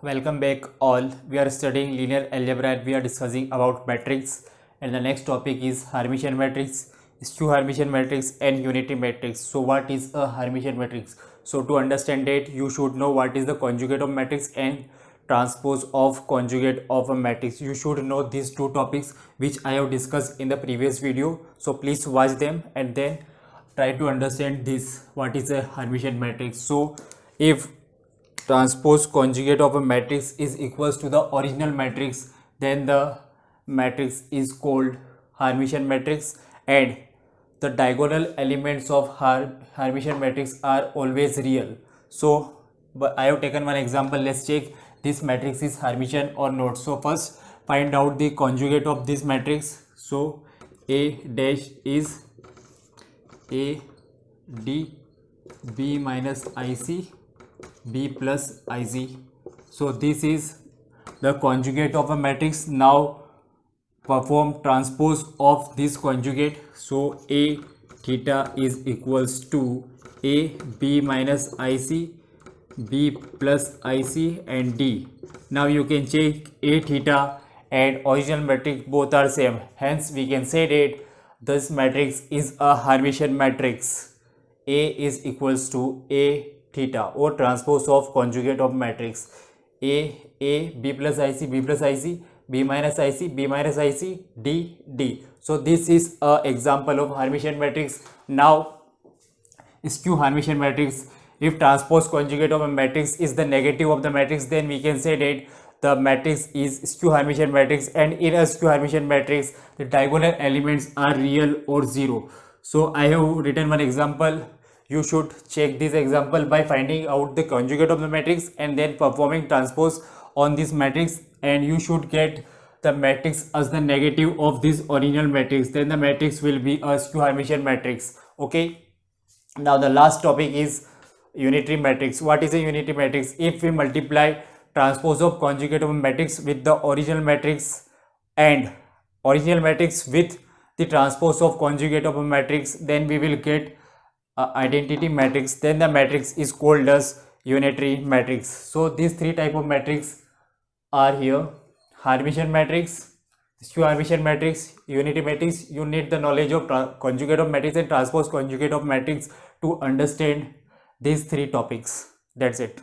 Welcome back all. We are studying linear algebra and we are discussing about matrix, and the next topic is Hermitian matrix, skew Hermitian matrix and unity matrix. So what is a Hermitian matrix? So to understand it, you should know what is the conjugate of matrix and transpose of conjugate of a matrix. You should know these two topics which I have discussed in the previous video. So please watch them and then try to understand this, what is a Hermitian matrix. So if transpose conjugate of a matrix is equals to the original matrix, then the matrix is called Hermitian matrix, and the diagonal elements of Hermitian matrix are always real. So but I have taken one example. Let's check this matrix is Hermitian or not. So first find out the conjugate of this matrix. So A dash is A D B minus IC B plus IC. So this is the conjugate of a matrix. Now perform transpose of this conjugate. So A theta is equals to A B minus IC B plus IC and D. Now you can check A theta and original matrix both are same. Hence we can say that this matrix is a Hermitian matrix. A is equals to A theta or transpose of conjugate of matrix A B plus IC B plus IC B minus IC B minus IC D D. So this is a example of Hermitian matrix. Now skew Hermitian matrix. If transpose conjugate of a matrix is the negative of the matrix, then we can say that the matrix is skew Hermitian matrix, and in a skew Hermitian matrix the diagonal elements are real or zero. So I have written one example. You should check this example by finding out the conjugate of the matrix and then performing transpose on this matrix, and you should get the matrix as the negative of this original matrix. Then the matrix will be a skew Hermitian matrix. Okay. Now the last topic is unitary matrix. What is a unitary matrix? If we multiply transpose of conjugate of a matrix with the original matrix and original matrix with the transpose of conjugate of a matrix, then we will get identity matrix. Then the matrix is called as unitary matrix. So these three type of matrix are here: Hermitian matrix, skew Hermitian matrix, unity matrix. You need the knowledge of conjugate of matrix and transpose conjugate of matrix to understand these three topics. That's it.